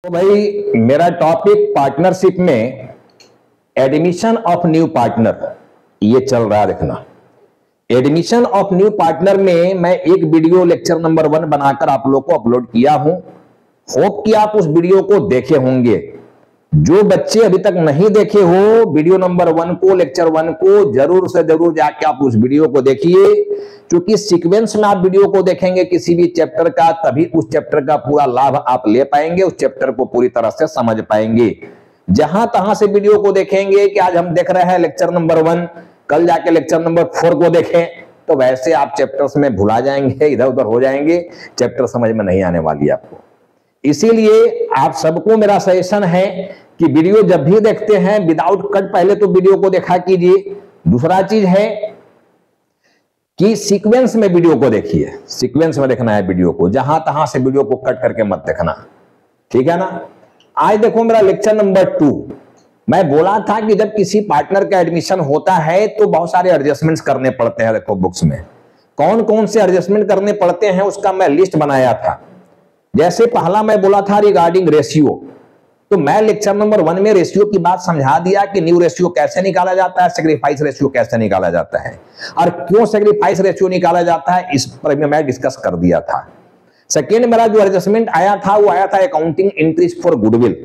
तो भाई मेरा टॉपिक पार्टनरशिप में एडमिशन ऑफ न्यू पार्टनर ये चल रहा है। देखना, एडमिशन ऑफ न्यू पार्टनर में मैं एक वीडियो लेक्चर नंबर 1 बनाकर आप लोग को अपलोड किया हूं। होप कि आप उस वीडियो को देखे होंगे। जो बच्चे अभी तक नहीं देखे हो वीडियो नंबर 1 को, लेक्चर 1 को, जरूर से जरूर जाके आप उस वीडियो को देखिए, क्योंकि सीक्वेंस में आप वीडियो को देखेंगे किसी भी चैप्टर का, तभी उस चैप्टर का पूरा लाभ आप ले पाएंगे, उस चैप्टर को पूरी तरह से समझ पाएंगे। जहां तहां से वीडियो को देखेंगे कि आज हम देख रहे हैं लेक्चर नंबर 1, कल जाके लेक्चर नंबर 4 को देखें, तो वैसे आप चैप्टर्स में भुला जाएंगे, इधर उधर हो जाएंगे, चैप्टर समझ में नहीं आने वाली आपको। इसीलिए आप सबको मेरा सजेशन है कि वीडियो जब भी देखते हैं विदाउट कट पहले तो वीडियो को देखा कीजिए। दूसरा चीज है कि सीक्वेंस में वीडियो को देखिए, सीक्वेंस में देखना है वीडियो को, जहां तहां से वीडियो को कट करके मत देखना, ठीक है ना। आज देखो मेरा लेक्चर नंबर 2। मैं बोला था कि जब किसी पार्टनर का एडमिशन होता है तो बहुत सारे एडजस्टमेंट्स करने पड़ते हैं। देखो बुक्स में कौन कौन से एडजस्टमेंट करने पड़ते हैं उसका मैं लिस्ट बनाया था। जैसे पहला मैं बोला था रिगार्डिंग रेशियो, तो मैं लेक्चर नंबर 1 में रेशियो की बात समझा दिया कि न्यू रेशियो कैसे निकाला जाता है, सेक्रीफाइस रेशियो कैसे निकाला जाता है और क्यों सेक्रीफाइस रेशियो निकाला जाता है, इस पर मैं डिस्कस कर दिया था। सेकेंड मेरा जो एडजस्टमेंट आया था वो आया था accounting entries for goodwill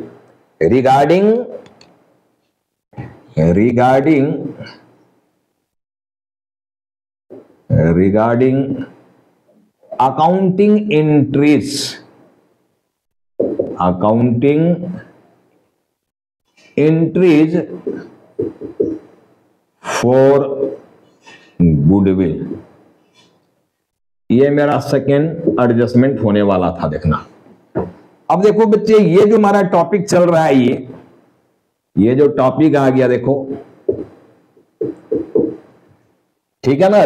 regarding accounting entries for goodwill. ये मेरा सेकेंड एडजस्टमेंट होने वाला था। देखना, अब देखो बच्चे, ये जो हमारा टॉपिक चल रहा है, ये जो टॉपिक आ गया देखो, ठीक है ना,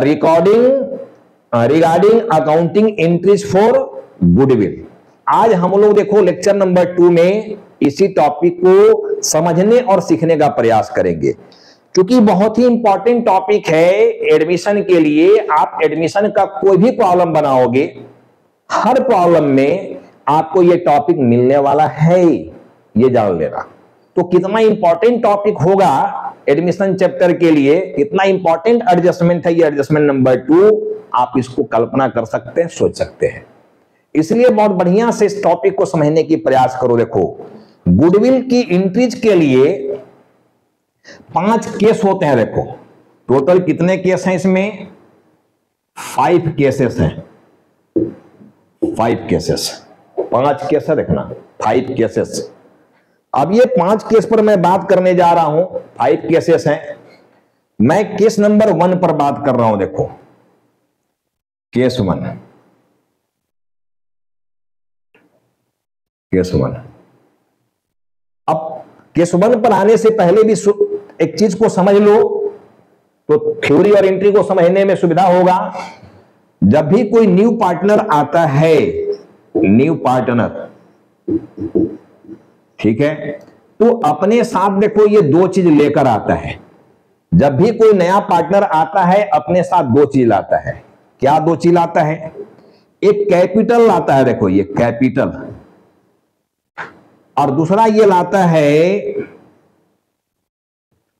regarding accounting entries for goodwill. आज हम लोग देखो लेक्चर नंबर 2 में इसी टॉपिक को समझने और सीखने का प्रयास करेंगे, क्योंकि बहुत ही इंपॉर्टेंट टॉपिक है एडमिशन के लिए। आप एडमिशन का कोई भी प्रॉब्लम बनाओगे, हर प्रॉब्लम में आपको ये टॉपिक मिलने वाला है, ये जान लेना। तो कितना इंपॉर्टेंट टॉपिक होगा एडमिशन चैप्टर के लिए, कितना इंपॉर्टेंट एडजस्टमेंट है ये एडजस्टमेंट नंबर 2, आप इसको कल्पना कर सकते हैं, सोच सकते हैं। इसलिए बहुत बढ़िया से इस टॉपिक को समझने की प्रयास करो। देखो, गुडविल की एंट्रीज के लिए 5 केस होते हैं। देखो टोटल कितने केस हैं इसमें? 5 केसेस हैं, 5 केसेस, 5 केस है। देखना, 5 केसेस। अब ये 5 केस पर मैं बात करने जा रहा हूं। 5 केसेस हैं, मैं केस नंबर 1 पर बात कर रहा हूं। देखो केस 1, केस 1। अब केस 1 पर आने से पहले भी एक चीज को समझ लो तो थ्योरी और एंट्री को समझने में सुविधा होगा। जब भी कोई न्यू पार्टनर आता है, न्यू पार्टनर, ठीक है, तो अपने साथ देखो ये 2 चीज लेकर आता है। जब भी कोई नया पार्टनर आता है अपने साथ 2 चीज लाता है। क्या 2 चीज लाता है? एक कैपिटल लाता है, देखो ये कैपिटल, और दूसरा ये लाता है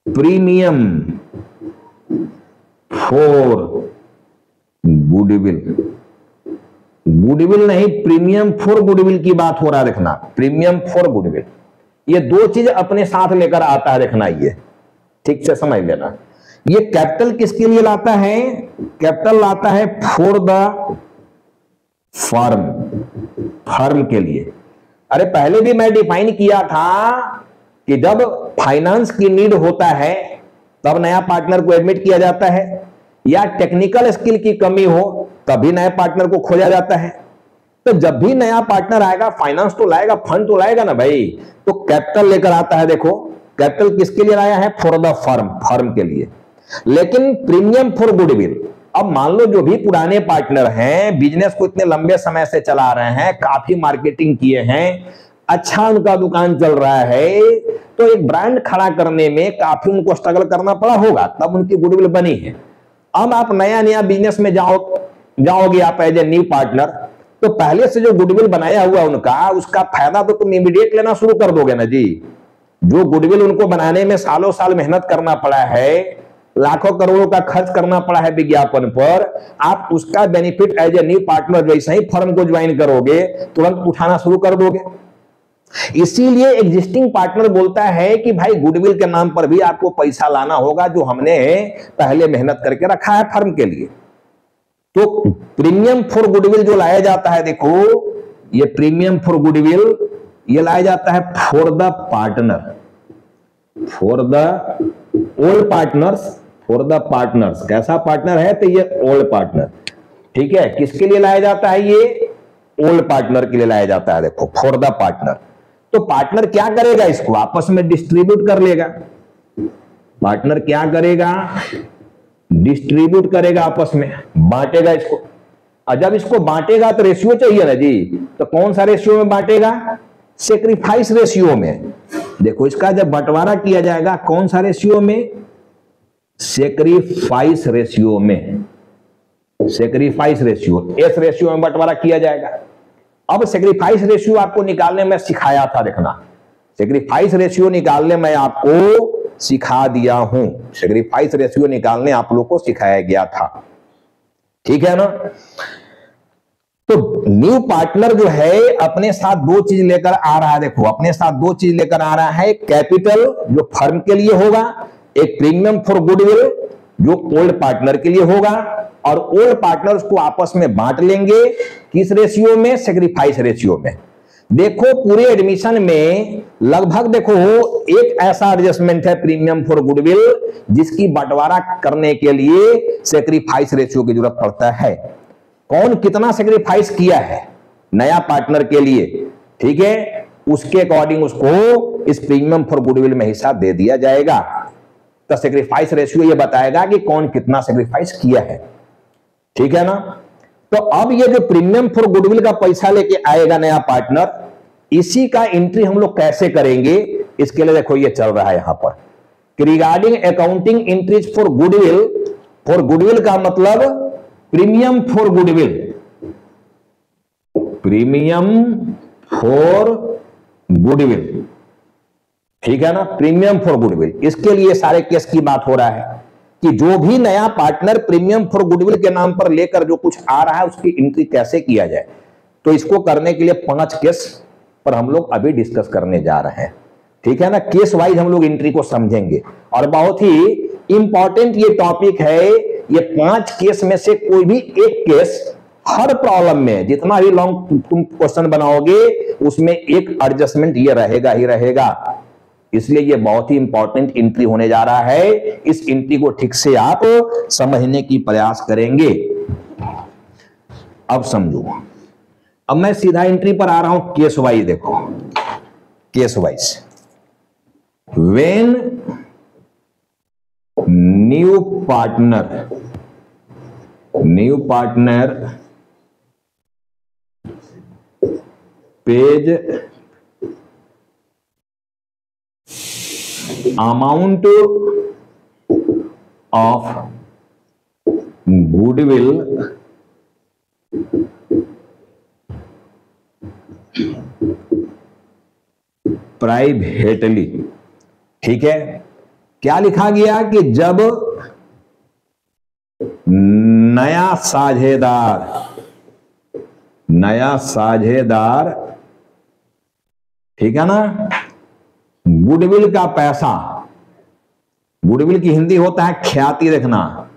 प्रीमियम फॉर गुडविल। गुडविल नहीं, प्रीमियम फॉर गुडविल की बात हो रहा है। देखना, प्रीमियम फॉर गुडविल, ये 2 चीज अपने साथ लेकर आता है। देखना, ये ठीक से समझ लेना। ये कैपिटल किसके लिए लाता है? कैपिटल लाता है फॉर द फर्म के लिए। अरे पहले भी मैं डिफाइन किया था कि जब फाइनेंस की नीड होता है तब नया पार्टनर को एडमिट किया जाता है, या टेक्निकल स्किल की कमी हो तभी नए पार्टनर को खोजा जाता है। तो जब भी नया पार्टनर आएगा फाइनेंस तो लाएगा, फंड तो लाएगा ना भाई, तो कैपिटल लेकर आता है। देखो कैपिटल किसके लिए लाया है? फॉर द फर्म के लिए। लेकिन प्रीमियम फॉर गुडविल, अब मान लो जो भी पुराने पार्टनर हैं, बिजनेस को इतने लंबे समय से चला रहे हैं, काफी मार्केटिंग किए हैं, अच्छा उनका दुकान चल रहा है, तो एक ब्रांड खड़ा करने में काफी उनको स्ट्रगल करना पड़ा होगा, तब उनकी गुडविल बनी है। अब आप नया नया बिजनेस में जाओगे आप एज ए न्यू पार्टनर, तो पहले से जो गुडविल बनाया हुआ उनका, उसका फायदा तो तुम इमीडिएट लेना शुरू कर दोगे ना जी। जो गुडविल उनको बनाने में सालों साल मेहनत करना पड़ा है, लाखों करोड़ों का खर्च करना पड़ा है विज्ञापन पर, आप उसका benefit as a new partner जैसे ही फर्म को ज्वाइन करोगे तुरंत उठाना शुरू कर दोगे। इसीलिए एग्जिस्टिंग पार्टनर बोलता है कि भाई गुडविल के नाम पर भी आपको पैसा लाना होगा जो हमने पहले मेहनत करके रखा है फर्म के लिए। तो प्रीमियम फॉर गुडविल जो लाया जाता है, देखो ये प्रीमियम फॉर गुडविल ये लाया जाता है for the partner, for the old partners, for the partners. कैसा पार्टनर है? तो ये ओल्ड पार्टनर। ठीक है, किसके लिए लाया जाता है? ये ओल्ड पार्टनर के लिए लाया जाता है। देखो फॉर द पार्टनर। तो पार्टनर क्या करेगा? इसको आपस में डिस्ट्रीब्यूट कर लेगा। पार्टनर क्या करेगा? डिस्ट्रीब्यूट करेगा, आपस में बांटेगा इसको। और जब इसको बांटेगा तो रेशियो चाहिए ना जी। तो कौन सा रेशियो में बांटेगा? सेक्रीफाइस रेशियो में। देखो इसका जब बंटवारा किया जाएगा कौन सा रेशियो में? सेक्रीफाइस रेशियो में। सेक्रीफाइस रेशियो, एस रेशियो में बंटवारा किया जाएगा। अब सेक्रीफाइस रेशियो आपको निकालने में सिखाया था, देखना सेक्रीफाइस रेशियो निकालने में आपको सिखा दिया हूं। सेक्रीफाइस रेशियो निकालने आप लोग को सिखाया गया था, ठीक है ना। तो न्यू पार्टनर जो है अपने साथ दो चीज लेकर आ रहा है। देखो अपने साथ दो चीज लेकर आ रहा है, कैपिटल जो फर्म के लिए होगा, एक प्रीमियम फॉर गुडविल जो ओल्ड पार्टनर के लिए होगा, और ओल्ड पार्टनर्स को आपस में बांट लेंगे। किस रेशियो में? सेक्रीफाइस रेशियो में। देखो पूरे एडमिशन में लगभग देखो एक ऐसा एडजस्टमेंट है प्रीमियम फॉर गुडविल जिसकी बंटवारा करने के लिए सेक्रीफाइस रेशियो की जरूरत पड़ता है। कौन कितना सेक्रीफाइस किया है नया पार्टनर के लिए, ठीक है, उसके अकॉर्डिंग उसको इस प्रीमियम फॉर गुडविल में हिस्सा दे दिया जाएगा। तो सेक्रीफाइस रेशियो ये बताएगा कि कौन कितना सेक्रीफाइस किया है, ठीक है ना। तो अब ये जो प्रीमियम फॉर गुडविल का पैसा लेके आएगा नया पार्टनर, इसी का एंट्री हम लोग कैसे करेंगे? इसके लिए देखो ये चल रहा है यहां पर कि regarding accounting entries for goodwill. For goodwill का मतलब premium for goodwill, premium for goodwill, ठीक है ना, प्रीमियम फॉर गुडविल। इसके लिए सारे केस की बात हो रहा है कि जो भी नया पार्टनर प्रीमियम फॉर गुडविल के नाम पर लेकर जो कुछ आ रहा है उसकी एंट्री कैसे किया जाए। तो इसको करने के लिए 5 केस पर हम लोग अभी डिस्कस करने जा रहे हैं, ठीक है ना। केस वाइज हम लोग एंट्री को समझेंगे और बहुत ही इंपॉर्टेंट ये टॉपिक है। ये 5 केस में से कोई भी एक केस हर प्रॉब्लम में, जितना भी लॉन्ग तुम क्वेश्चन बनाओगे उसमें एक एडजस्टमेंट ये रहेगा ही रहेगा। इसलिए ये बहुत ही इंपॉर्टेंट एंट्री होने जा रहा है। इस एंट्री को ठीक से आप समझने की प्रयास करेंगे। अब समझो, अब मैं सीधा एंट्री पर आ रहा हूं केस वाइज। देखो case wise, when new partner page amount of goodwill privately, ठीक है। क्या लिखा गया कि जब नया साझेदार, ठीक है ना, गुडविल का पैसा, गुडविल की हिंदी होता है ख्याति, देखना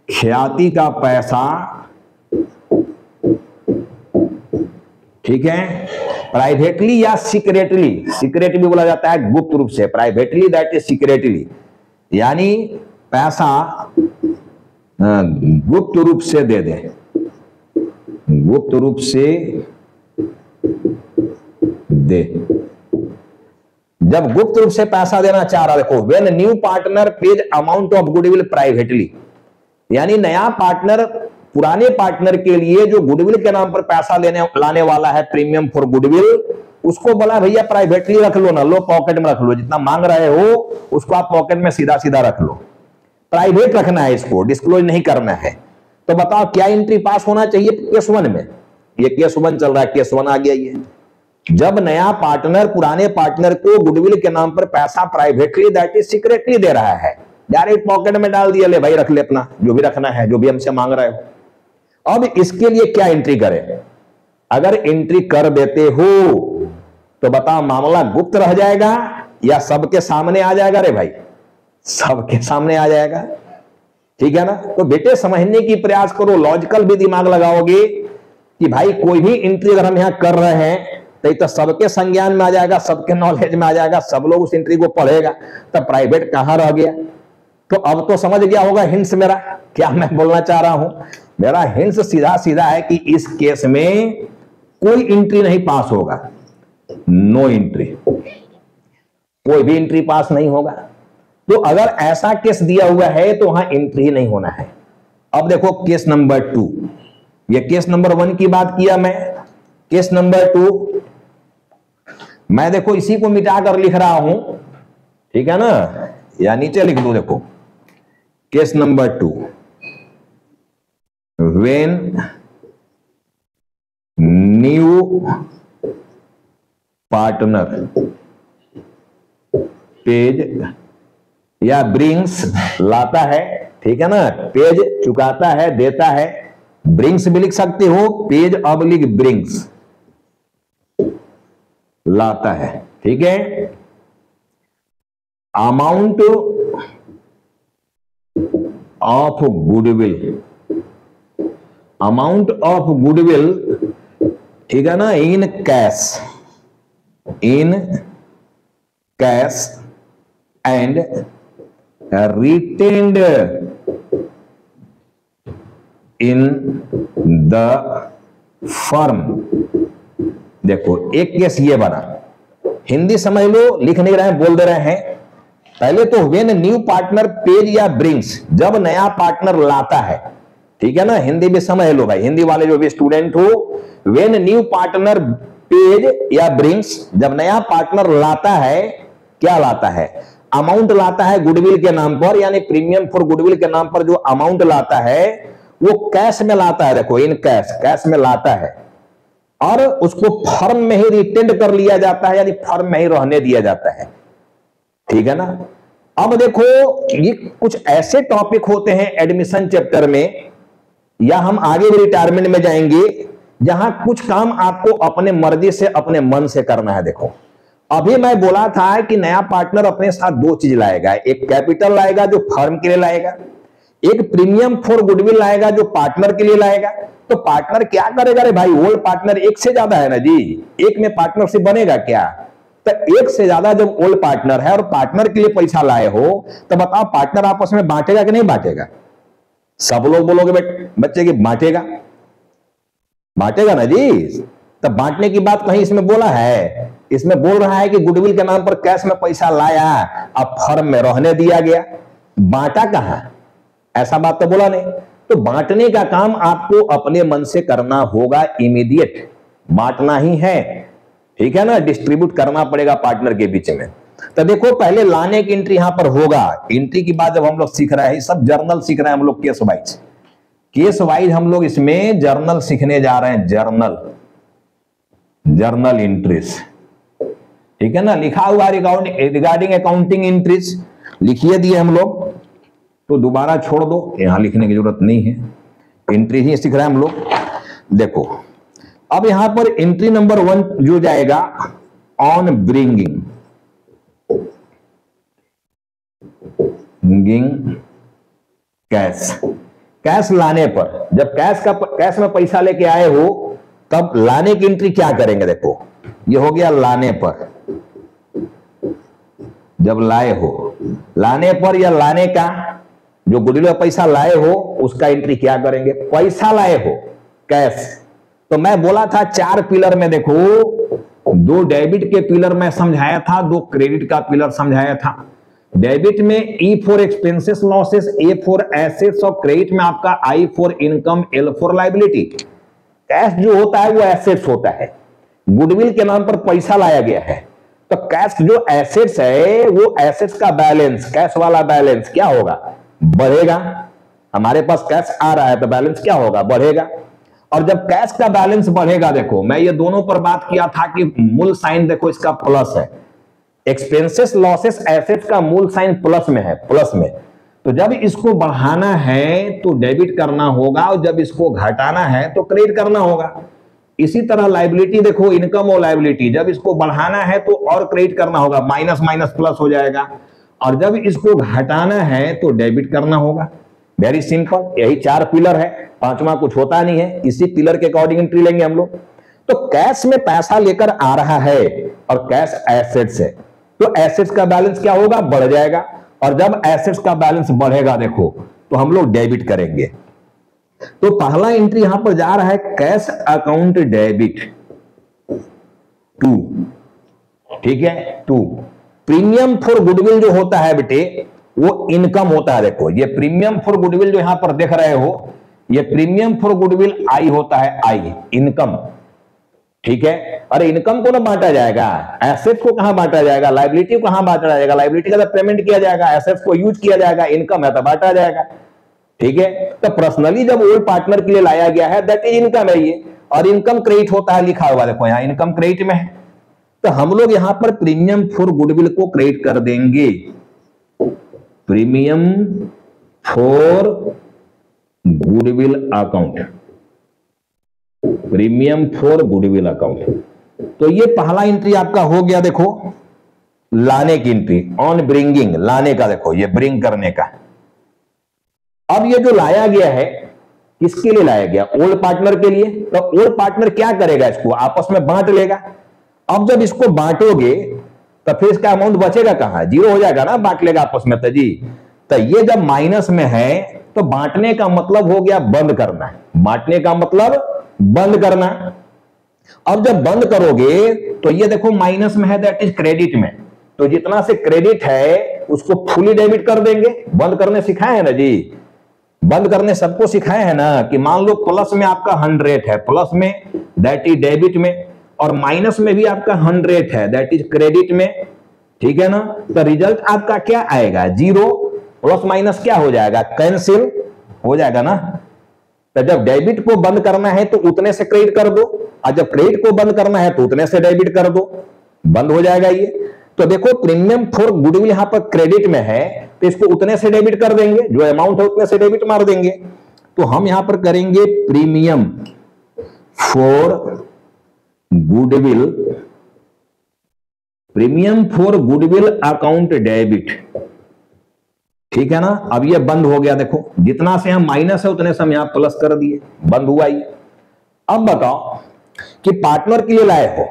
ख्याति का पैसा, ठीक है, प्राइवेटली या सीक्रेटली, सीक्रेट भी बोला जाता है गुप्त रूप से, प्राइवेटली दैट इज सीक्रेटली, यानी पैसा गुप्त रूप से दे दे, गुप्त रूप से दे। जब गुप्त रूप से पैसा देना चाह रहा, देखो when new partner page amount of goodwill privately, यानी नया पार्टनर पुराने पार्टनर के लिए जो गुडविल के नाम पर पैसा लाने वाला है प्रीमियम फॉर गुडविल, उसको बोला भैया प्राइवेटली रख लो ना, लो पॉकेट में रख लो, जितना मांग रहे हो उसको आप पॉकेट में सीधा सीधा रख लो, प्राइवेट रखना है, इसको डिस्क्लोज नहीं करना है। तो बताओ क्या एंट्री पास होना चाहिए केस 1 में? ये केस 1 चल रहा है, केस 1 आ गया ये। जब नया पार्टनर पुराने पार्टनर को गुडविल के नाम पर पैसा प्राइवेटली दैट इज सीक्रेटली दे रहा है, डायरेक्ट पॉकेट में डाल दिया, ले भाई रख ले अपना जो भी रखना है, जो भी हमसे मांग रहे हो। अब इसके लिए क्या एंट्री करें? अगर एंट्री कर देते हो तो बताओ मामला गुप्त रह जाएगा या सबके सामने आ जाएगा? रे भाई सबके सामने आ जाएगा, ठीक है ना। तो बेटे समझने की प्रयास करो, लॉजिकल भी दिमाग लगाओगे कि भाई कोई भी एंट्री अगर हम यहां कर रहे हैं तो सबके संज्ञान में आ जाएगा, सबके नॉलेज में आ जाएगा, सब लोग उस एंट्री को पढ़ेगा, तब प्राइवेट कहां रह गया। तो अब तो समझ गया होगा हिंट्स मेरा क्या मैं बोलना चाह रहा हूं। मेरा हिंट्स सीधा सीधा है कि इस केस में कोई एंट्री नहीं पास होगा, नो एंट्री, कोई भी एंट्री पास नहीं होगा। तो अगर ऐसा केस दिया हुआ है तो वहां एंट्री नहीं होना है। अब देखो केस नंबर 2, ये केस नंबर 1 की बात किया मैं, केस नंबर 2 मैं देखो इसी को मिटा कर लिख रहा हूं, ठीक है ना, या नीचे लिख दो। देखो case number 2, when new partner page या ब्रिंग्स लाता है, ठीक है ना, पेज चुकाता है, देता है, ब्रिंग्स भी लिख सकते हो, पेज ऑब्लिक ब्रिंग्स लाता है, ठीक है। Amount of goodwill, amount of goodwill, ठीक है ना, in cash, in cash and retained in the firm. देखो एक केस ये बना, हिंदी समझ लो, लिख नहीं रहे हैं, बोल दे रहे हैं। पहले तो व्हेन न्यू पार्टनर पेज या ब्रिंग्स, जब नया पार्टनर लाता है, ठीक है ना, हिंदी भी समझ लो भाई, हिंदी वाले जो भी स्टूडेंट हो, व्हेन न्यू पार्टनर पेज या ब्रिंग्स, जब नया पार्टनर लाता है, क्या लाता है? अमाउंट लाता है गुडविल के नाम पर, यानी प्रीमियम फॉर गुडविल के नाम पर जो अमाउंट लाता है वो कैश में लाता है। देखो इन कैश, कैश में लाता है और उसको फर्म में ही रिटेंड कर लिया जाता है, यानी फर्म में ही रहने दिया जाता है, ठीक है ना। अब देखो ये कुछ ऐसे टॉपिक होते हैं एडमिशन चैप्टर में, या हम आगे भी रिटायरमेंट में जाएंगे, जहां कुछ काम आपको अपने मर्जी से अपने मन से करना है। देखो अभी मैं बोला था कि नया पार्टनर अपने साथ 2 चीज लाएगा, एक कैपिटल लाएगा जो फर्म के लिए लाएगा, एक प्रीमियम फॉर गुडविल लाएगा जो पार्टनर के लिए लाएगा। तो पार्टनर क्या करेगा? रे भाई ओल्ड पार्टनर एक से ज्यादा है ना जी, एक में पार्टनरशिप बनेगा क्या? तो एक से ज्यादा जब ओल्ड पार्टनर है और पार्टनर के लिए पैसा लाए हो, तो बताओ पार्टनर आपस में बांटेगा कि नहीं बांटेगा? सब लोग बोलोगे बच्चे की बांटेगा, बांटेगा ना जी। तब बांटने की बात कहीं इसमें बोला है? इसमें बोल रहा है कि गुडविल के नाम पर कैश में पैसा लाया, अब फर्म में रहने दिया गया, बांटा कहां? ऐसा बात तो बोला नहीं। तो बांटने का काम आपको अपने मन से करना होगा, इमीडिएट बांटना ही है, ठीक है ना, डिस्ट्रीब्यूट करना पड़ेगा पार्टनर के बीच में। तो देखो पहले लाने की एंट्री यहां पर होगा। एंट्री की बात जब हम लोग सीख रहे हैं, सब जर्नल सीख रहे हैं हम लोग, केस वाइज, केस वाइज हम लोग इसमें जर्नल सीखने जा रहे हैं, जर्नल, जर्नल एंट्रीज, ठीक है ना। लिखा हुआ रिगार्डिंग अकाउंटिंग एंट्रीज लिखिए दिए हम लोग, तो दोबारा छोड़ दो, यहां लिखने की जरूरत नहीं है, एंट्री ही सीख रहे हैं हम लोग। देखो अब यहां पर एंट्री नंबर 1 जो जाएगा, ऑन ब्रिंगिंग कैश, कैश लाने पर, जब कैश में पैसा लेके आए हो तब लाने की एंट्री क्या करेंगे? देखो ये हो गया लाने पर, जब लाए हो, लाने पर या लाने का जो गुडविल में पैसा लाए हो उसका एंट्री क्या करेंगे? पैसा लाए हो कैश। तो मैं बोला था 4 पिलर में, देखो 2 डेबिट के पिलर में समझाया था, 2 क्रेडिट का पिलर समझाया था। डेबिट में E for expenses losses, A for assets, और क्रेडिट में आपका I for income, L for liability. Cash जो होता है वो एसेट्स होता है, गुडविल के नाम पर पैसा लाया गया है, तो कैश जो एसेट्स है वो एसेट्स का बैलेंस, कैश वाला बैलेंस क्या होगा? बढ़ेगा। हमारे पास कैश आ रहा है तो बैलेंस क्या होगा? बढ़ेगा। और जब कैश का बैलेंस बढ़ेगा, देखो मैं ये दोनों पर बात किया था कि मूल साइन देखो इसका प्लस है, एक्सपेंसेस लॉसेस एसेट्स का मूल साइन प्लस में है, प्लस में। तो जब इसको बढ़ाना है तो डेबिट करना होगा, और जब इसको घटाना है तो क्रेडिट करना होगा। इसी तरह लाइबिलिटी देखो, इनकम और लाइबिलिटी, जब इसको बढ़ाना है तो और क्रेडिट करना होगा, माइनस माइनस प्लस हो जाएगा, और जब इसको घटाना है तो डेबिट करना होगा। वेरी सिंपल, यही 4 पिलर है, पांचवा कुछ होता नहीं है, इसी पिलर के अकॉर्डिंग एंट्री लेंगे हम लोग। तो कैश में पैसा लेकर आ रहा है और कैश एसेट्स है, तो एसेट्स का बैलेंस क्या होगा, बढ़ जाएगा, और जब एसेट्स का बैलेंस बढ़ेगा देखो तो हम लोग डेबिट करेंगे। तो पहला एंट्री यहां पर जा रहा है कैश अकाउंट डेबिट 2, ठीक है 2। प्रीमियम फॉर गुडविल जो होता है बेटे वो इनकम होता है। देखो ये प्रीमियम फॉर गुडविल जो यहां पर देख रहे हो, ये प्रीमियम फॉर गुडविल आई होता है, आई इनकम, ठीक है। अरे इनकम को ना बांटा जाएगा, एसेट्स को कहां बांटा जाएगा, लाइबिलिटी को कहां बांटा जाएगा, लाइबिलिटी का तो पेमेंट किया जाएगा, एसेट्स को यूज किया जाएगा, इनकम है तो बांटा जाएगा, ठीक है। तो पर्सनली जब ओल्ड पार्टनर के लिए लाया गया है दैट इज इनकम है ये, और इनकम क्रेडिट होता है, लिखा हुआ देखो यहां इनकम क्रेडिट में है। तो हम लोग यहां पर प्रीमियम फॉर गुडविल को क्रेडिट कर देंगे, premium for goodwill account, premium for goodwill account. तो ये पहला एंट्री आपका हो गया, देखो लाने की एंट्री, ऑन ब्रिंगिंग, लाने का, देखो ये ब्रिंग करने का। अब ये जो लाया गया है किसके लिए लाया गया, ओल्ड पार्टनर के लिए। तो ओल्ड पार्टनर क्या करेगा, इसको आपस में बांट लेगा। अब जब इसको बांटोगे तो फिर इसका अमाउंट बचेगा कहां, जीरो हो जाएगा ना, बांट लेगा आपस में। तो जी तो ये जब माइनस में है तो बांटने का मतलब हो गया बंद करना, बांटने का मतलब बंद करना। अब जब बंद करोगे तो ये देखो माइनस में है, दैट इज क्रेडिट में, तो जितना से क्रेडिट है उसको फुली डेबिट कर देंगे। बंद करने सिखाए हैं ना जी, बंद करने सबको सिखाए हैं ना, कि मान लो प्लस में आपका 100 है, प्लस में दैट इज डेबिट में, और माइनस में भी आपका 100 है दैट इज क्रेडिट में, ठीक है ना। तो रिजल्ट आपका क्या आएगा, जीरो, प्लस माइनस क्या हो जाएगा, कैंसिल हो जाएगा ना। तो जब डेबिट को बंद करना है तो उतने से क्रेडिट कर दो, और जब क्रेडिट को बंद करना है तो उतने से डेबिट कर दो, बंद हो जाएगा ये। तो देखो प्रीमियम फॉर गुडविल यहां पर क्रेडिट में है तो इसको उतने से डेबिट कर देंगे, जो अमाउंट है उतने से डेबिट मार देंगे। तो हम यहां पर करेंगे premium for goodwill, premium for goodwill account debit, ठीक है ना। अब ये बंद हो गया, देखो जितना से हम माइनस है उतने से हम यहां प्लस कर दिए, बंद हुआ ये। अब बताओ कि पार्टनर के लिए लाए हो,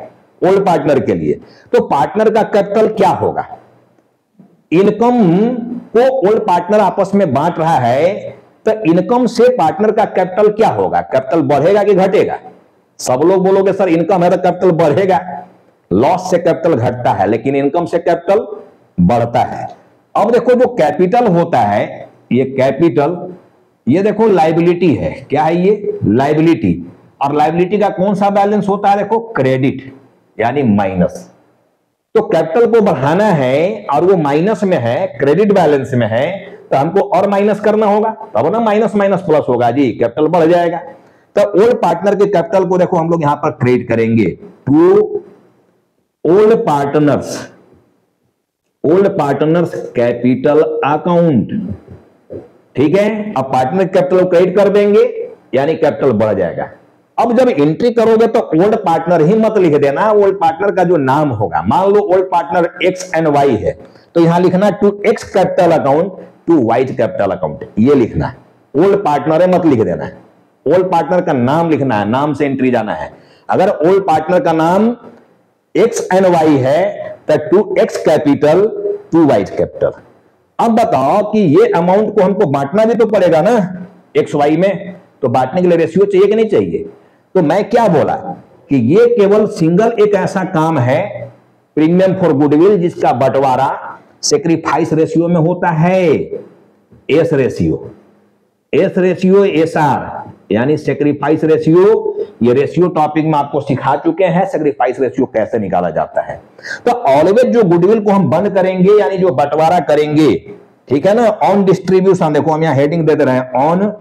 ओल्ड पार्टनर के लिए, तो पार्टनर का कैपिटल क्या होगा, इनकम को ओल्ड पार्टनर आपस में बांट रहा है, तो इनकम से पार्टनर का कैपिटल क्या होगा, कैपिटल बढ़ेगा कि घटेगा। सब लोग बोलोगे सर इनकम है तो कैपिटल बढ़ेगा, लॉस से कैपिटल घटता है लेकिन इनकम से कैपिटल बढ़ता है। अब देखो जो कैपिटल होता है, ये कैपिटल, ये देखो लाइबिलिटी है, क्या है ये लाइबिलिटी, और लाइबिलिटी का कौन सा बैलेंस होता है, देखो क्रेडिट यानी माइनस। तो कैपिटल को बढ़ाना है और वो माइनस में है, क्रेडिट बैलेंस में है, तो हमको और माइनस करना होगा, तब ना माइनस माइनस प्लस होगा जी, कैपिटल बढ़ जाएगा। तो ओल्ड पार्टनर के कैपिटल को देखो हम लोग यहां पर क्रेडिट करेंगे to old partners, old partners capital account, ठीक है। अब पार्टनर कैपिटल क्रेडिट कर देंगे यानी कैपिटल बढ़ जाएगा। अब जब एंट्री करोगे तो ओल्ड पार्टनर ही मत लिख देना, ओल्ड पार्टनर का जो नाम होगा, मान लो old partner X and Y है तो यहां लिखना to X capital account to Y capital account, ये लिखना है। ओल्ड पार्टनर है मत लिख देना है, ओल्ड पार्टनर का नाम लिखना है, नाम से एंट्री जाना है। अगर ओल्ड पार्टनर का नाम एक्स एंड वाई है तो to X capital to Y capital. अब बताओ कि ये अमाउंट को हमको बांटना भी तो पड़ेगा ना एक्स वाई में, तो बांटने के लिए रेशियो चाहिए कि नहीं चाहिए। तो मैं क्या बोला कि ये केवल सिंगल एक ऐसा काम है प्रीमियम फॉर गुडविल जिसका बंटवारा सेक्रीफाइस रेशियो में होता है, S ratio, S ratio S R यानी सेक्रीफाइस रेशियो। ये रेशियो टॉपिक में आपको सिखा चुके हैं, सेक्रीफाइस रेशियो कैसे निकाला जाता है। तो ऑलवेज जो गुडविल को हम बंद करेंगे यानी जो बंटवारा करेंगे, ठीक है ना, ऑन डिस्ट्रीब्यूशन, देखो हम यहां हेडिंग दे रहे हैं ऑन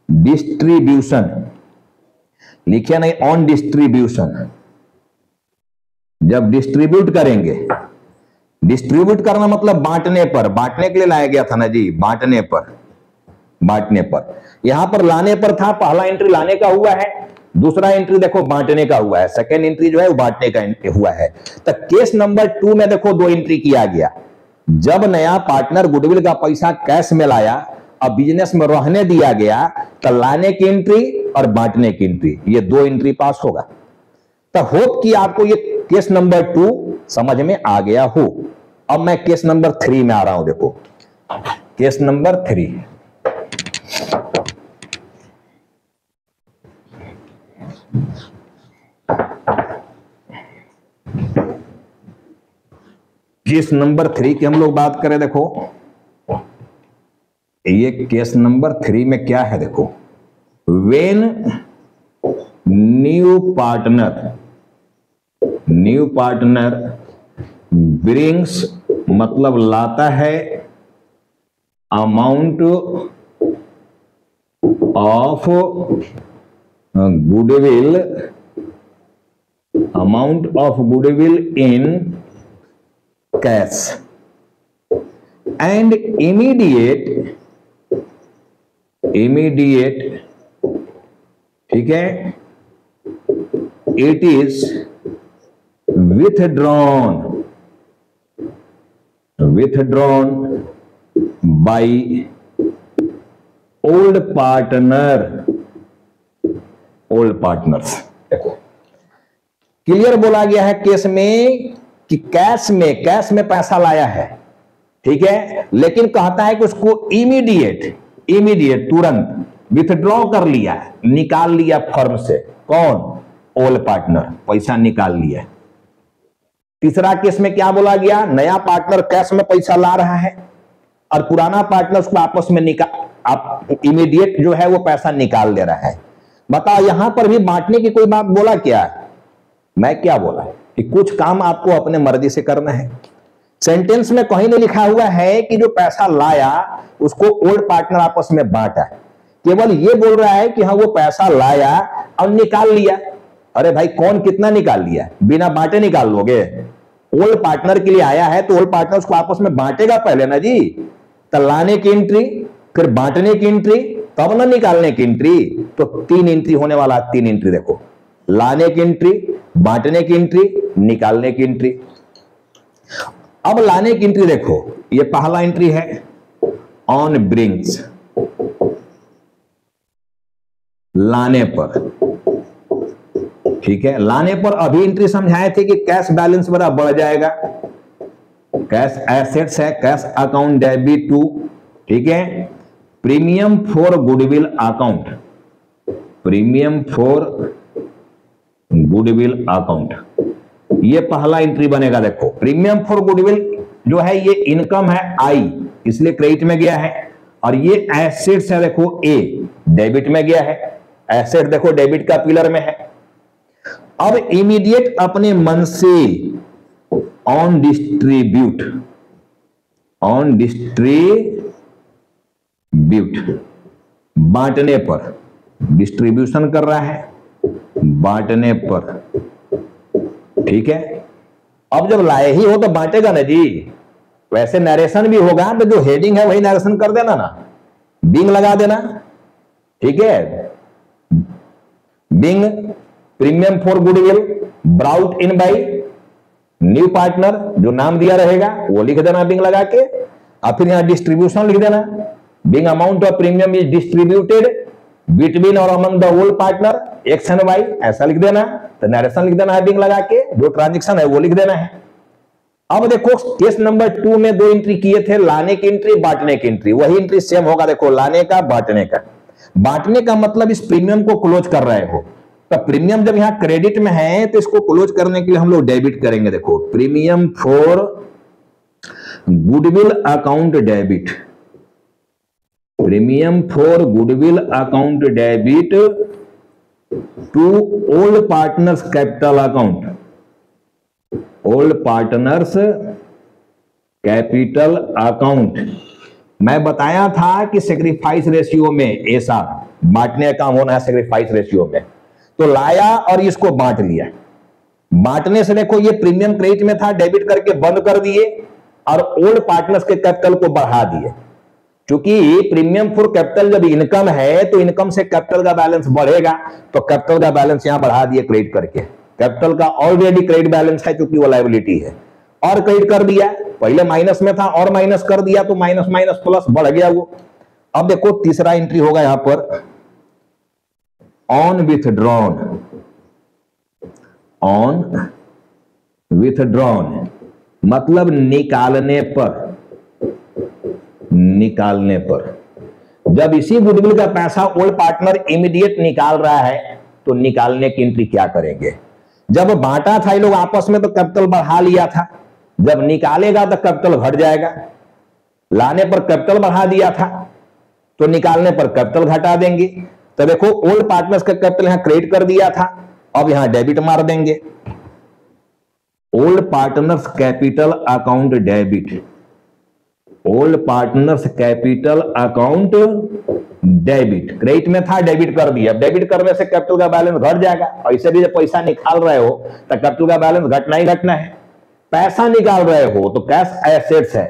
डिस्ट्रीब्यूशन, लिखिए नहीं, ऑन डिस्ट्रीब्यूशन। जब डिस्ट्रीब्यूट करेंगे, डिस्ट्रीब्यूट करना मतलब बांटने पर, बांटने के लिए लाया गया था ना जी, बांटने पर, बांटने पर। यहां पर लाने पर था, पहला एंट्री लाने का हुआ है, दूसरा एंट्री देखो बांटने का हुआ है, सेकेंड एंट्री जो है वो बांटने का हुआ है। तो केस नंबर 2 में देखो 2 एंट्री किया गया। जब नया पार्टनर गुडविल का पैसा कैश में लाया और बिजनेस में रहने दिया गया, तो लाने की एंट्री और बांटने की एंट्री, ये 2 एंट्री पास होगा। तो होप कि आपको ये केस नंबर 2 समझ में आ गया हो। अब मैं केस नंबर 3 में आ रहा हूं। देखो केस नंबर 3, केस नंबर 3 की हम लोग बात करें। देखो ये केस नंबर 3 में क्या है, देखो वेन न्यू पार्टनर ब्रिंग्स मतलब लाता है amount of goodwill in cash and immediate, ठीक है, it is withdrawn by old partners। देखो क्लियर बोला गया है केस में कि कैश में पैसा लाया है, ठीक है, लेकिन कहता है कि उसको इमीडिएट तुरंत विथड्रॉ कर लिया, निकाल लिया फर्म से। कौन? ओल्ड पार्टनर, पैसा निकाल लिया। तीसरा केस में क्या बोला गया? नया पार्टनर कैश में पैसा ला रहा है और पुराना पार्टनर उसको आपस में इमीडिएट जो है वो पैसा निकाल दे रहा है। बताओ यहां पर भी बांटने की कोई बात बोला क्या? मैं क्या बोला कि कुछ काम आपको अपने मर्जी से करना है। सेंटेंस में कहीं नहीं लिखा हुआ है कि जो पैसा लाया उसको ओल्ड पार्टनर आपस में बांटा, केवल ये बोल रहा है कि हाँ वो पैसा लाया और निकाल लिया। अरे भाई कौन कितना निकाल लिया? बिना बांटे निकाल लोगे? ओल्ड पार्टनर के लिए आया है तो ओल्ड पार्टनर उसको आपस में बांटेगा पहले ना जी। तो लाने की एंट्री, फिर बांटने की एंट्री, तब ना निकालने की एंट्री। तो 3 एंट्री होने वाला, 3 एंट्री देखो, लाने की एंट्री, बांटने की एंट्री, निकालने की एंट्री। अब लाने की एंट्री देखो, ये पहला एंट्री है ऑन ब्रिंग्स, लाने पर, ठीक है। लाने पर अभी एंट्री समझाए थे कि कैश बैलेंस बड़ा बढ़ जाएगा, कैश एसेट्स है, कैश अकाउंट डेबिट टू, ठीक है, premium for goodwill account, premium for goodwill account, ये पहला एंट्री बनेगा। देखो प्रीमियम फॉर गुडविल जो है ये इनकम है आई, इसलिए क्रेडिट में गया है, और ये एसेट्स है देखो ए, डेबिट में गया है। एसेट देखो डेबिट का पिलर में है। अब इमीडिएट अपने मन से ऑन डिस्ट्रीब्यूट, बांटने पर, डिस्ट्रीब्यूशन कर रहा है बांटने पर, ठीक है। अब जब लाए ही हो तो बांटेगा ना जी। वैसे नरेशन भी होगा तो जो हेडिंग है वही नरेशन कर देना ना, बिंग लगा देना, ठीक है। Being premium for goodwill brought in by new partner, जो नाम दिया रहेगा वो लिख देना बिंग लगा के, और फिर यहां डिस्ट्रीब्यूशन लिख देना, being amount of premium is distributed between और among the old partner X and Y, ऐसा लिख देना। तो नरेशन लिख देना है बिंग लगा के, जो ट्रांजेक्शन है वो लिख देना है। अब देखो केस नंबर 2 में 2 एंट्री किए थे, लाने की एंट्री, बांटने की एंट्री। वही एंट्री सेम होगा, देखो लाने का, बांटने का। बांटने का मतलब इस प्रीमियम को क्लोज कर रहे हो, तो प्रीमियम जब यहां क्रेडिट में है तो इसको क्लोज करने के लिए हम लोग डेबिट करेंगे। देखो premium for goodwill account debit, premium for goodwill account debit to old partners capital account, old partners capital account. मैं बताया था कि सेक्रीफाइस रेशियो में ऐसा बांटने का काम होना है, सेक्रीफाइस रेशियो में। तो लाया और इसको बांट लिया। बांटने से देखो ये प्रीमियम क्रेडिट में था, डेबिट करके बंद कर दिए और ओल्ड पार्टनर्स के कैपिटल को बढ़ा दिए। क्योंकि प्रीमियम फॉर कैपिटल जब इनकम है तो इनकम से कैपिटल का बैलेंस बढ़ेगा, तो कैपिटल का बैलेंस यहां बढ़ा दिए क्रेडिट करके। कैपिटल का ऑलरेडी क्रेडिट बैलेंस है क्योंकि वो लायबिलिटी है, और क्रेडिट कर दिया। पहले माइनस में था और माइनस कर दिया तो माइनस माइनस प्लस बढ़ गया वो। अब देखो तीसरा एंट्री होगा यहां पर ऑन विथड्रॉन। ऑन विथड्रॉन मतलब निकालने पर। निकालने पर जब इसी गुडविल का पैसा ओल्ड पार्टनर इमीडिएट निकाल रहा है तो निकालने की एंट्री क्या करेंगे? जब बांटा था ये लोग आपस में तो कैपिटल बढ़ा लिया था, जब निकालेगा तो कैपिटल घट जाएगा। लाने पर कैपिटल बढ़ा दिया था तो निकालने पर कैपिटल घटा देंगे। तो देखो ओल्ड पार्टनर्स का कैपिटल यहां क्रेडिट कर दिया था, अब यहां डेबिट मार देंगे। Old partners capital account debit. Old partners capital account debit. Credit में था, डेबिट कर दिया। डेबिट करने से कैपिटल का बैलेंस घट जाएगा। ऐसे भी जब पैसा निकाल रहे हो तो कैपिटल का बैलेंस घटना ही घटना है। पैसा निकाल रहे हो तो कैश एसेट्स है,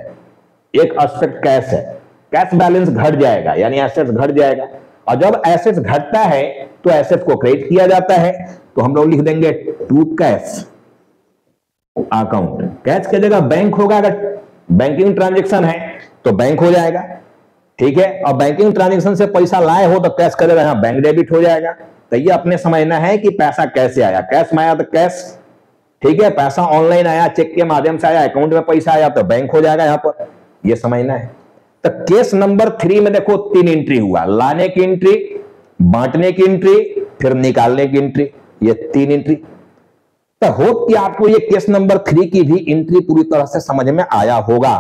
एक एस्पेक्ट कैश है, कैश बैलेंस घट जाएगा यानी एसेट्स घट जाएगा। और जब एसेट्स घटता है तो एसेट्स को क्रेडिट किया जाता है, तो हम लोग लिख देंगे टू कैश अकाउंट। कैश की जगह बैंक होगा, अगर बैंकिंग ट्रांजैक्शन है तो बैंक हो जाएगा, ठीक है। और बैंकिंग ट्रांजैक्शन से पैसा लाए हो तो कैश करेगा, यहां बैंक डेबिट हो जाएगा। तो ये अपने समझना है कि पैसा कैसे आया। कैश में आया तो कैश, ठीक है। पैसा ऑनलाइन आया, चेक के माध्यम से आया, अकाउंट में पैसा आया तो बैंक हो जाएगा यहां पर, ये समझना है। तो केस नंबर 3 में देखो 3 एंट्री हुआ, लाने की एंट्री, बांटने की एंट्री, फिर निकालने की एंट्री, ये 3 एंट्री। तो होप कि आपको ये केस नंबर 3 की भी एंट्री पूरी तरह से समझ में आया होगा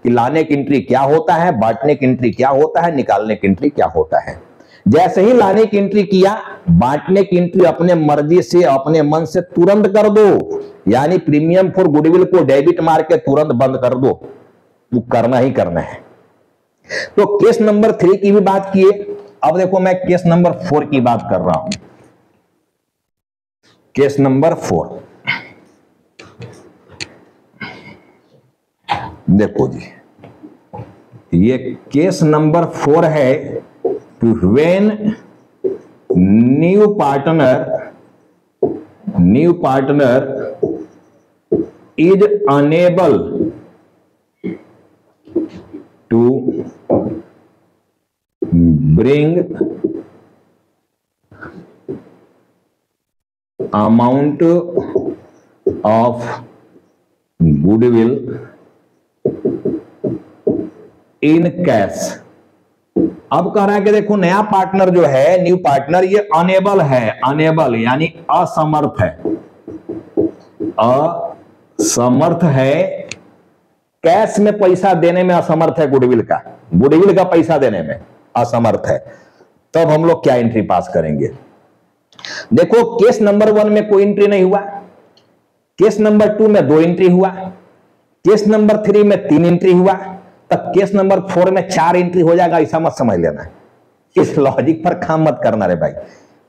कि लाने की एंट्री क्या होता है, बांटने की एंट्री क्या होता है, निकालने की एंट्री क्या होता है। जैसे ही लाने की एंट्री किया, बांटने की एंट्री अपने मर्जी से अपने मन से तुरंत कर दो, यानी प्रीमियम फॉर गुडविल को डेबिट मार के तुरंत बंद कर दो, वो करना ही करना है। तो केस नंबर 3 की भी बात किए, अब देखो मैं केस नंबर 4 की बात कर रहा हूं। केस नंबर 4 देखो जी, ये केस नंबर 4 है कि when new partner is enable to bring amount of goodwill in cash। अब कह रहा है कि देखो नया पार्टनर जो है, न्यू पार्टनर, ये अनेबल है। अनेबल यानी असमर्थ है, असमर्थ है, कैश में पैसा देने में असमर्थ है, गुडविल का पैसा देने में असमर्थ है। तब हम लोग क्या एंट्री पास करेंगे? देखो केस नंबर 1 में कोई एंट्री नहीं हुआ, केस नंबर 2 में 2 एंट्री हुआ, केस नंबर 3 में 3 एंट्री हुआ, तब केस नंबर 4 में 4 एंट्री हो जाएगा। ऐसा मत समझ लेना, इस लॉजिक पर काम मत करना रे भाई।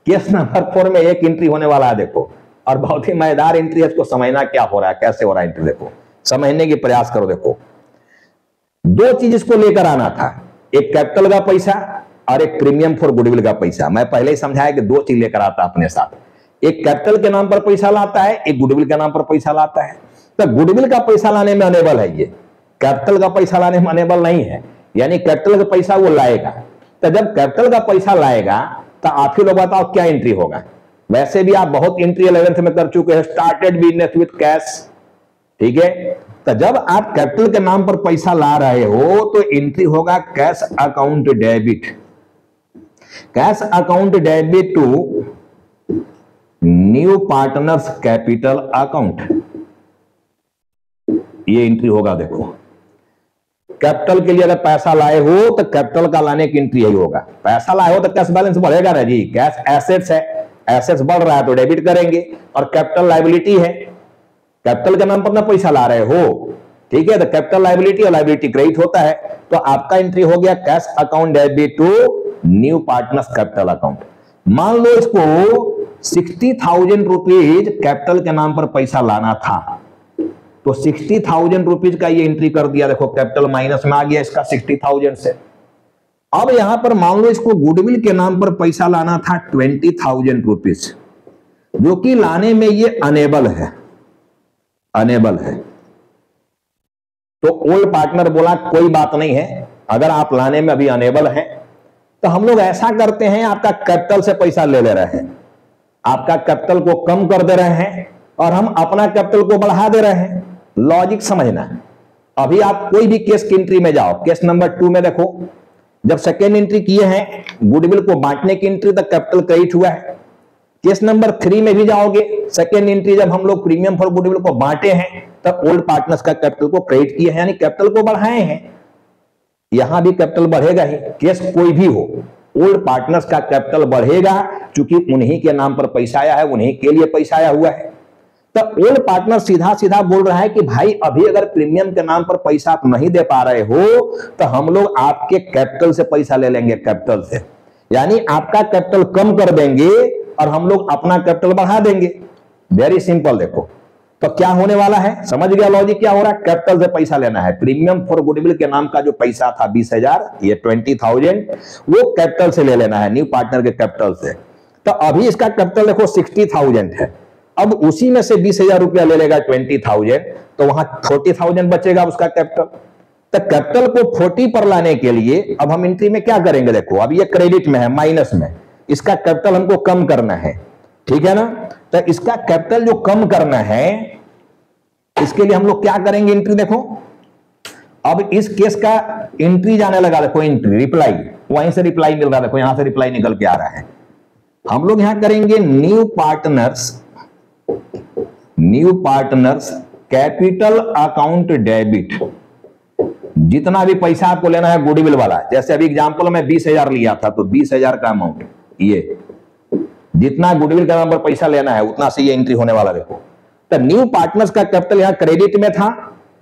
केस नंबर 4 में 1 एंट्री होने वाला है देखो, और बहुत ही मजेदार एंट्री है। इसको समझना क्या हो रहा है, कैसे हो रहा है एंट्री, देखो समझने की प्रयास करो। देखो 2 चीज इसको लेकर आना था, एक कैपिटल का पैसा और एक प्रीमियम फॉर गुडविल का पैसा। मैं पहले ही समझाया कि 2 चीज लेकर आता अपने साथ, एक कैपिटल के नाम पर पैसा लाता है, एक गुडविल के नाम पर पैसा लाता है। तो गुडविल का पैसा लाने में अनेबल है ये, कैपिटल का पैसा लाने में अनेबल नहीं है। यानी कैपिटल का पैसा वो लाएगा। तो जब कैपिटल का पैसा लाएगा तो आप ही लोग बताओ क्या एंट्री होगा। वैसे भी आप बहुत एंट्री 11th में कर चुके हैं, स्टार्टेड बिजनेस विथ कैश, ठीक है। तो जब आप कैपिटल के नाम पर पैसा ला रहे हो तो एंट्री होगा cash account debit, cash account debit to new partners capital account, ये एंट्री होगा। देखो कैपिटल के लिए अगर पैसा लाए हो तो कैपिटल का लाने की एंट्री यही होगा। पैसा लाए हो तो कैश बैलेंस बढ़ेगा ना जी, कैश एसेट्स है, एसेट्स बढ़ रहा है तो डेबिट करेंगे, और कैपिटल लायबिलिटी है, कैपिटल के नाम पर ना पैसा ला रहे हो, ठीक है। तो कैपिटल लायबिलिटी और लायबिलिटी क्रेडिट होता है, तो आपका एंट्री हो गया cash account debit to new partners capital account. मान लो इसको 60,000 रुपीज कैपिटल के नाम पर पैसा लाना था, तो 60,000 रुपीज का ये एंट्री कर दिया। देखो कैपिटल माइनस में आ गया इसका 60,000 से। अब यहां पर मान लो इसको गुडविल के नाम पर पैसा लाना था 20,000 रुपीज, जो कि लाने में ये अनेबल है, अनेबल है। तो ओल्ड पार्टनर बोला कोई बात नहीं है, अगर आप लाने में अभी अनेबल हैं तो हम लोग ऐसा करते हैं, आपका कैपिटल से पैसा ले रहे हैं, आपका कैपिटल को कम कर दे रहे हैं और हम अपना कैपिटल को बढ़ा दे रहे हैं। लॉजिक समझना। अभी आप कोई भी केस की एंट्री में जाओ, केस नंबर 2 में देखो, जब सेकेंड एंट्री किए हैं गुडविल को बांटने की एंट्री, तक कैपिटल क्रेडिट हुआ है। केस नंबर 3 में भी जाओगे, सेकेंड एंट्री जब हम लोग प्रीमियम फॉर गुडविल को बांटे हैं तब ओल्ड पार्टनर्स का कैपिटल को क्रेडिट किए हैं, यानी कैपिटल को बढ़ाए हैं। यहां भी कैपिटल बढ़ेगा ही, केस कोई भी हो, ओल्ड पार्टनर्स का कैपिटल बढ़ेगा, क्योंकि उन्हीं के नाम पर पैसा आया है, उन्हीं के लिए पैसा आया हुआ है। तो ओल्ड पार्टनर सीधा सीधा बोल रहा है कि भाई अभी अगर प्रीमियम के नाम पर पैसा आप नहीं दे पा रहे हो तो हम लोग आपके कैपिटल से पैसा ले लेंगे, कैपिटल से, यानी आपका कैपिटल कम कर देंगे और हम लोग अपना कैपिटल बढ़ा देंगे। Very simple. देखो तो क्या होने वाला है, समझ गया लॉजिक क्या हो रहा है? कैपिटल से पैसा लेना है, प्रीमियम फॉर गुडविल के नाम का जो पैसा था 20,000, ये 20,000, वो कैपिटल से ले लेना है, न्यू पार्टनर के कैपिटल से। तो अभी इसका कैपिटल देखो 60,000 है, अब उसी में से 20,000 रुपया ले लेगा 20,000, तो वहां 40,000 बचेगा उसका कैपिटल। तो कैपिटल को 40 पर लाने के लिए अब हम एंट्री में क्या करेंगे? देखो अब ये क्रेडिट में है, माइनस में, इसका कैपिटल हमको कम करना है, ठीक है ना? तो इसका कैपिटल जो कम करना है, इसके लिए हम लोग क्या करेंगे? एंट्री देखो, अब इस केस का एंट्री जाने लगा, देखो एंट्री, रिप्लाई, वहीं से रिप्लाई मिल रहा है, देखो यहां से रिप्लाई निकल के आ रहा है। हम लोग यहां करेंगे new partners capital account debit. जितना भी पैसा आपको लेना है गुडविल वाला, जैसे अभी एग्जांपल में 20,000 लिया था, तो 20,000 का अमाउंट, ये जितना गुडविल का नाम पर पैसा लेना है उतना से ये एंट्री होने वाला। देखो तो न्यू पार्टनर्स का कैपिटल यहां क्रेडिट में था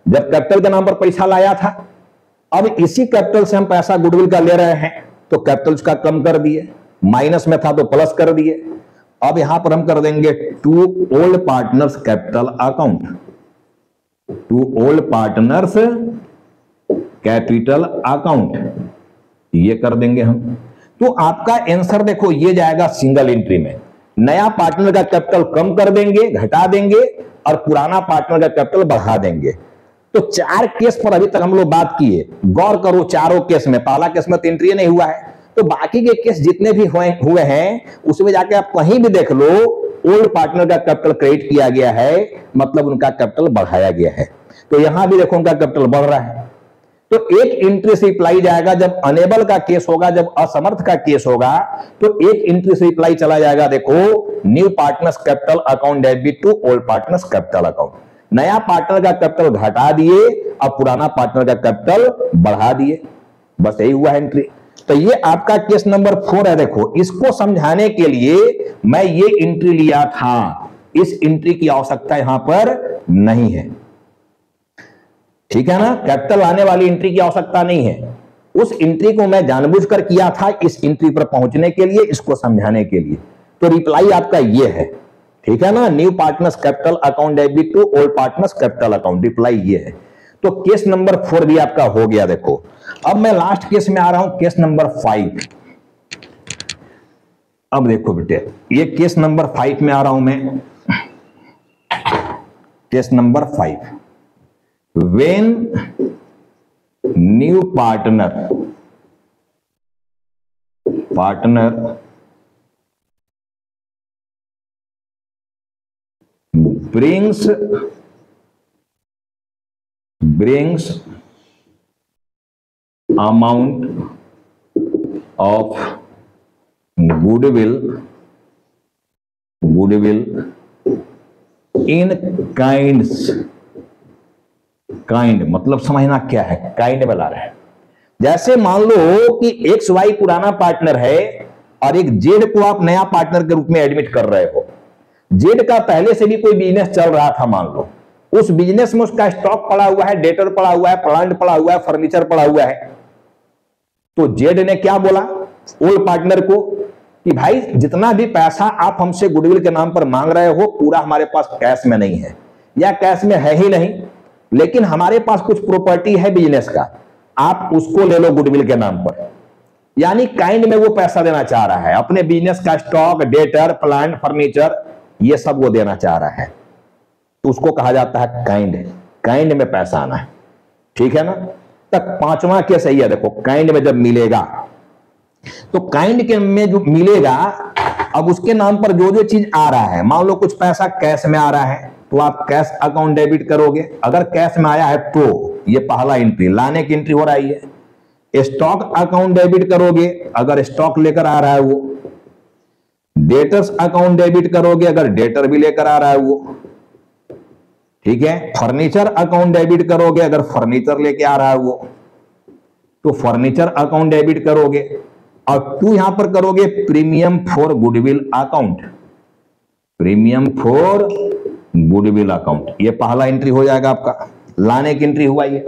जब कैपिटल के नाम पर पैसा लाया था, अब इसी कैपिटल से हम पैसा गुडविल का ले रहे हैं, तो कैपिटल उसका कम कर दिए, माइनस में था तो प्लस कर दिए। अब यहां पर हम कर देंगे to old partners capital account, to old partners capital account, ये कर देंगे हम। तो आपका आंसर देखो ये जाएगा सिंगल एंट्री में, नया पार्टनर का कैपिटल कम कर देंगे, घटा देंगे, और पुराना पार्टनर का कैपिटल बढ़ा देंगे। तो 4 केस पर अभी तक हम लोग बात किए, गौर करो चारों केस में, पहला केस में तो एंट्री नहीं हुआ है, तो बाकी के केस जितने भी हुए हैं उसमें जाके आप कहीं भी देख लो, ओल्ड पार्टनर का कैपिटल क्रेडिट किया गया है, मतलब उनका कैपिटल बढ़ाया गया है। तो यहां भी देखो उनका कैपिटल बढ़ रहा है। तो एक एंट्री से रिप्लाई जाएगा जब अनेबल का केस होगा, जब असमर्थ का केस होगा, तो एक एंट्री से रिप्लाई चला जाएगा, देखो new partners capital account debit to old partners capital account. नया पार्टनर का कैपिटल घटा दिए और पुराना पार्टनर का कैपिटल बढ़ा दिए, बस यही हुआ एंट्री। तो ये आपका केस नंबर 4 है। देखो इसको समझाने के लिए मैं ये एंट्री लिया था, इस एंट्री की आवश्यकता यहां पर नहीं है, ठीक है ना? कैपिटल आने वाली एंट्री की आवश्यकता नहीं है, उस एंट्री को मैं जानबूझकर किया था इस एंट्री पर पहुंचने के लिए, इसको समझाने के लिए। तो रिप्लाई आपका ये है, ठीक है ना? New partners capital account debit to old partners capital account, reply ये है। तो केस नंबर 4 भी आपका हो गया। देखो अब मैं लास्ट केस में आ रहा हूं, केस नंबर 5। अब देखो बेटे, ये केस नंबर 5 में आ रहा हूं मैं, case number 5। When new partner brings amount of goodwill in kind, मतलब समझना क्या है, काइंड में ला रहे हैं। जैसे मान लो कि एक्स वाई पुराना पार्टनर है और एक जेड को आप नया पार्टनर के रूप में एडमिट कर रहे हो। जेड का पहले से भी कोई बिजनेस चल रहा था, मान लो उस बिजनेस में उसका स्टॉक पड़ा हुआ है, डेटर पड़ा हुआ है, प्लांट पड़ा हुआ है, फर्नीचर पड़ा हुआ है। तो जेड ने क्या बोला ओल्ड पार्टनर को कि भाई जितना भी पैसा आप हमसे गुडविल के नाम पर मांग रहे हो पूरा हमारे पास कैश में नहीं है या कैश में है ही नहीं, लेकिन हमारे पास कुछ प्रॉपर्टी है बिजनेस का, आप उसको ले लो गुडविल के नाम पर। यानी काइंड में वो पैसा देना चाह रहा है, अपने बिजनेस का स्टॉक, डेटर, प्लांट, फर्नीचर, ये सब वो देना चाह रहा है, तो उसको कहा जाता है काइंड। काइंड में पैसा आना है, ठीक है ना। तक पांचवा केस है, देखो काइंड में जब मिलेगा तो काइंड के में जो मिलेगा, अब उसके नाम पर जो जो चीज आ रहा है, मान लो कुछ पैसा कैश में आ रहा है तो आप कैश अकाउंट डेबिट करोगे। अगर कैश में आया है तो ये पहला एंट्री, लाने की एंट्री हो रही है। स्टॉक अकाउंट डेबिट करोगे अगर स्टॉक लेकर आ रहा है वो। डेटर्स अकाउंट डेबिट करोगे अगर डेटर भी लेकर आ रहा है वो, ठीक है। फर्नीचर अकाउंट डेबिट करोगे अगर फर्नीचर लेके आ रहा है वो, तो फर्नीचर अकाउंट डेबिट करोगे। और टू यहां पर करोगे premium for goodwill account, premium for goodwill account, ये पहला एंट्री हो जाएगा आपका, लाने की एंट्री हुआ ये।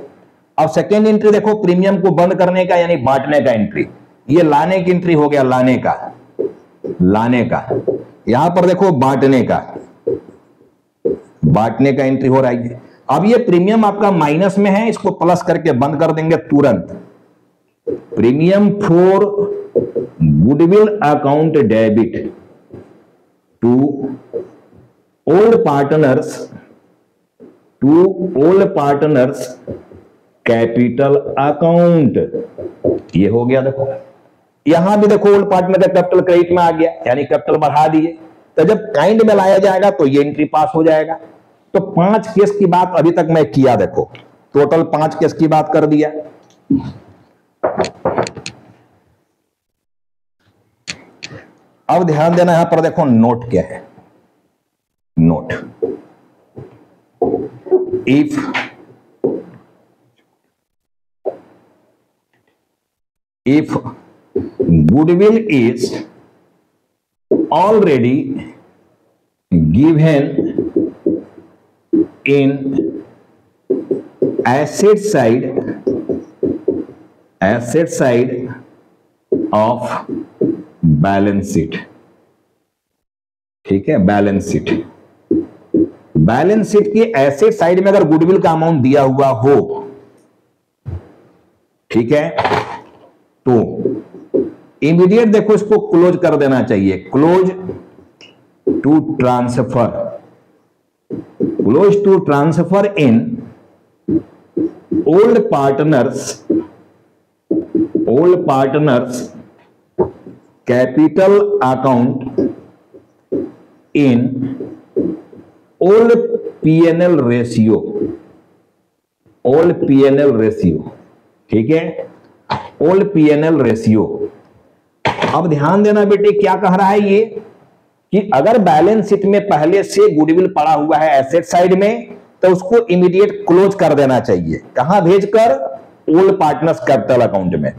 अब सेकेंड एंट्री देखो, प्रीमियम को बंद करने का यानी बांटने का एंट्री, ये लाने की एंट्री हो गया, लाने का, लाने का। यहां पर देखो बांटने का, बांटने का एंट्री हो रहा है। अब ये प्रीमियम आपका माइनस में है, इसको प्लस करके बंद कर देंगे तुरंत। Premium for goodwill account debit to old partners, to old partners capital account, ये हो गया। देखो यहां भी देखो ओल्ड पार्टनर का कैपिटल क्रेडिट में आ गया, यानी कैपिटल बढ़ा दिए। तो जब काइंड में लाया जाएगा तो ये एंट्री पास हो जाएगा। तो 5 केस की बात अभी तक मैं किया, देखो टोटल 5 केस की बात कर दिया। अब ध्यान देना, यहां पर देखो नोट क्या है, note. if goodwill is already given in asset side of balance sheet, ठीक है। बैलेंस शीट, बैलेंस शीट की एसेट साइड में अगर गुडविल का अमाउंट दिया हुआ हो, ठीक है, तो इमीडिएट देखो इसको क्लोज कर देना चाहिए। Close to transfer, close to transfer in old partners capital account in old PNL ratio, old PNL ratio, ठीक है, ओल्ड पीएनएल रेशियो। अब ध्यान देना बेटे, क्या कह रहा है ये कि अगर बैलेंस शीट में पहले से गुडविल पड़ा हुआ है एसेट साइड में, तो उसको इमीडिएट क्लोज कर देना चाहिए। कहां भेजकर? ओल्ड पार्टनर्स कैपिटल अकाउंट में।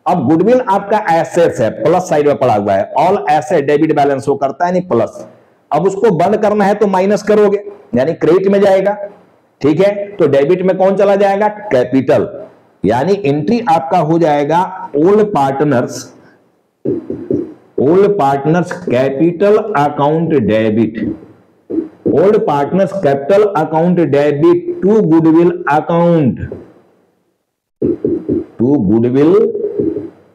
अब गुडविल आपका एसेट्स है, प्लस साइड में पड़ा हुआ है, ऑल एसेट डेबिट बैलेंस वो करता है नहीं प्लस। अब उसको बंद करना है तो माइनस करोगे, यानी क्रेडिट में जाएगा, ठीक है। तो डेबिट में कौन चला जाएगा? कैपिटल, यानी एंट्री आपका हो जाएगा old partners capital account debit, old partners capital account debit to goodwill account, to goodwill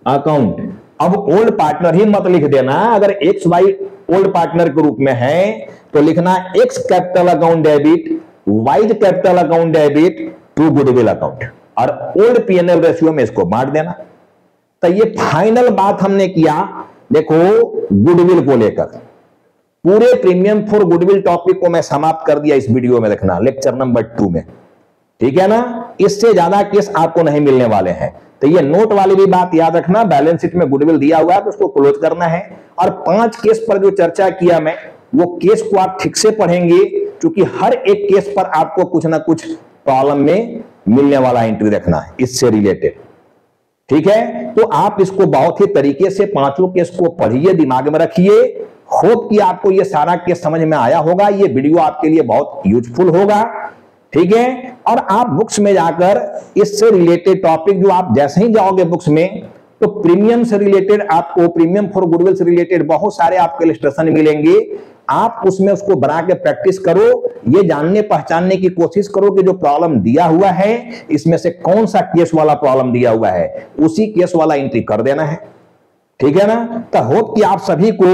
account. अब ओल्ड पार्टनर ही मत लिख देना, अगर एक्स वाई ओल्ड पार्टनर के रूप में है तो लिखना X capital account debit, Y capital account debit to goodwill account, और ओल्ड पीएनएल रेशियो में इसको बांट देना। तो ये फाइनल बात हमने किया, देखो गुडविल को लेकर पूरे प्रीमियम फॉर गुडविल टॉपिक को मैं समाप्त कर दिया इस वीडियो में, देखना लेक्चर नंबर 2 में, ठीक है ना। इससे ज्यादा केस आपको नहीं मिलने वाले हैं। तो ये नोट वाली भी बात याद रखना, बैलेंस शीट में गुडविल दिया हुआ है तो उसको क्लोज करना है। और 5 केस पर जो चर्चा किया मैं, वो केस को आप ठीक से पढ़ेंगे, क्योंकि हर एक केस पर आपको कुछ ना कुछ प्रॉब्लम में मिलने वाला एंट्री रखना है इससे रिलेटेड, ठीक है। तो आप इसको बहुत ही तरीके से 5 केस को पढ़िए, दिमाग में रखिए। होप कि आपको ये सारा केस समझ में आया होगा, ये वीडियो आपके लिए बहुत यूजफुल होगा, ठीक है। और आप बुक्स में जाकर इससे रिलेटेड टॉपिक जो आप जैसे ही जाओगे बुक्स में, तो प्रीमियम से रिलेटेड आपको, प्रीमियम फॉर गुडविल से रिलेटेड बहुत सारे आपको इलस्ट्रेशन मिलेंगे। आप उसमें उसको बना के प्रैक्टिस करो, ये जानने पहचानने की कोशिश करो कि जो प्रॉब्लम दिया हुआ है इसमें से कौन सा केस वाला प्रॉब्लम दिया हुआ है, उसी केस वाला एंट्री कर देना है। ठीक है ना। तो होप कि आप सभी को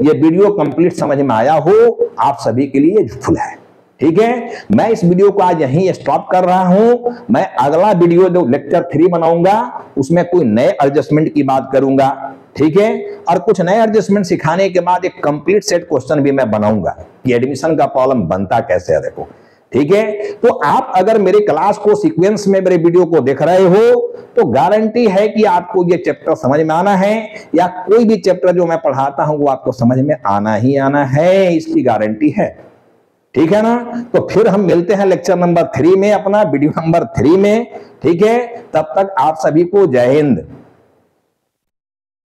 ये वीडियो कंप्लीट समझ में आया हो, आप सभी के लिए यूजफुल है। ठीक है, मैं इस वीडियो को आज यहीं स्टॉप कर रहा हूं। मैं अगला वीडियो जो लेक्चर 3 बनाऊंगा उसमें कोई नए एडजस्टमेंट की बात करूंगा। ठीक है, और कुछ नए एडजस्टमेंट सिखाने के बाद एक कंप्लीट सेट क्वेश्चन भी मैं बनाऊंगा कि एडमिशन का प्रॉब्लम बनता कैसे है। देखो, ठीक है, तो आप अगर मेरे क्लास को सीक्वेंस में मेरे वीडियो को देख रहे हो तो गारंटी है कि आपको ये चैप्टर समझ में आना है, या कोई भी चैप्टर जो मैं पढ़ाता हूं वो आपको समझ में आना ही आना है, इसकी गारंटी है। ठीक है ना। तो फिर हम मिलते हैं लेक्चर नंबर 3 में, अपना वीडियो नंबर 3 में। ठीक है, तब तक आप सभी को जय हिंद।